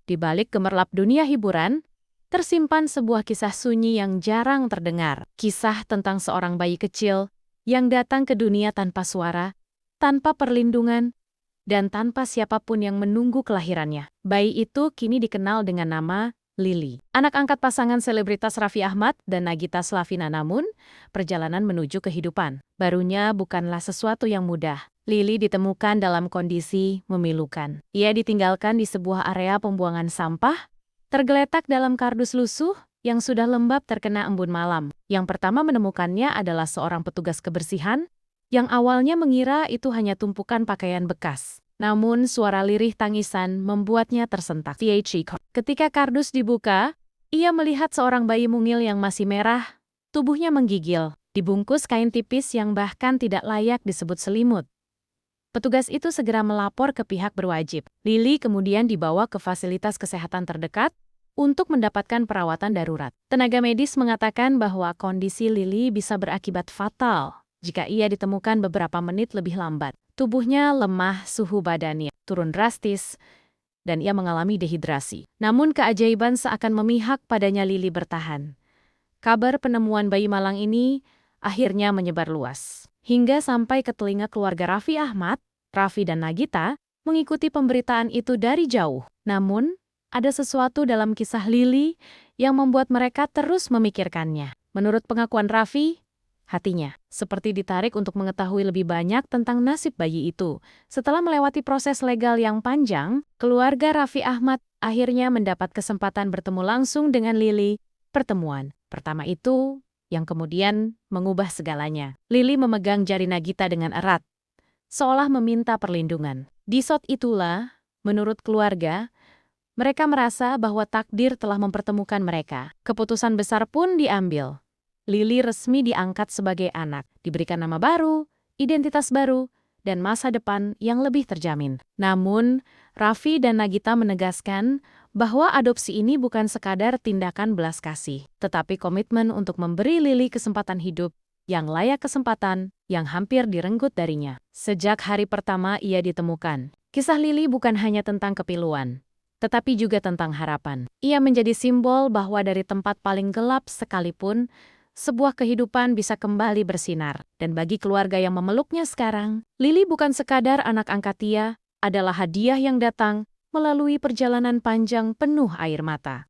Di balik gemerlap dunia hiburan, tersimpan sebuah kisah sunyi yang jarang terdengar. Kisah tentang seorang bayi kecil yang datang ke dunia tanpa suara, tanpa perlindungan, dan tanpa siapapun yang menunggu kelahirannya. Bayi itu kini dikenal dengan nama Lily. Anak angkat pasangan selebritas Raffi Ahmad dan Nagita Slavina, namun perjalanan menuju kehidupan barunya bukanlah sesuatu yang mudah. Lily ditemukan dalam kondisi memilukan. Ia ditinggalkan di sebuah area pembuangan sampah, tergeletak dalam kardus lusuh yang sudah lembab terkena embun malam. Yang pertama menemukannya adalah seorang petugas kebersihan, yang awalnya mengira itu hanya tumpukan pakaian bekas. Namun suara lirih tangisan membuatnya tersentak. Ketika kardus dibuka, ia melihat seorang bayi mungil yang masih merah, tubuhnya menggigil, dibungkus kain tipis yang bahkan tidak layak disebut selimut. Petugas itu segera melapor ke pihak berwajib. Lily kemudian dibawa ke fasilitas kesehatan terdekat untuk mendapatkan perawatan darurat. Tenaga medis mengatakan bahwa kondisi Lily bisa berakibat fatal jika ia ditemukan beberapa menit lebih lambat. Tubuhnya lemah, suhu badannya turun drastis, dan ia mengalami dehidrasi. Namun keajaiban seakan memihak padanya. Lily bertahan. Kabar penemuan bayi malang ini akhirnya menyebar luas, hingga sampai ke telinga keluarga Raffi Ahmad. Raffi dan Nagita mengikuti pemberitaan itu dari jauh. Namun, ada sesuatu dalam kisah Lily yang membuat mereka terus memikirkannya. Menurut pengakuan Raffi, hatinya seperti ditarik untuk mengetahui lebih banyak tentang nasib bayi itu. Setelah melewati proses legal yang panjang, keluarga Raffi Ahmad akhirnya mendapat kesempatan bertemu langsung dengan Lily. Pertemuan pertama itu yang kemudian mengubah segalanya. Lily memegang jari Nagita dengan erat, seolah meminta perlindungan. Di saat itulah, menurut keluarga, mereka merasa bahwa takdir telah mempertemukan mereka. Keputusan besar pun diambil. Lily resmi diangkat sebagai anak, diberikan nama baru, identitas baru, dan masa depan yang lebih terjamin. Namun, Raffi dan Nagita menegaskan bahwa adopsi ini bukan sekadar tindakan belas kasih, tetapi komitmen untuk memberi Lily kesempatan hidup yang layak, kesempatan yang hampir direnggut darinya. Sejak hari pertama ia ditemukan, kisah Lily bukan hanya tentang kepiluan, tetapi juga tentang harapan. Ia menjadi simbol bahwa dari tempat paling gelap sekalipun, sebuah kehidupan bisa kembali bersinar. Dan bagi keluarga yang memeluknya sekarang, Lily bukan sekadar anak angkat ia, adalah hadiah yang datang melalui perjalanan panjang penuh air mata.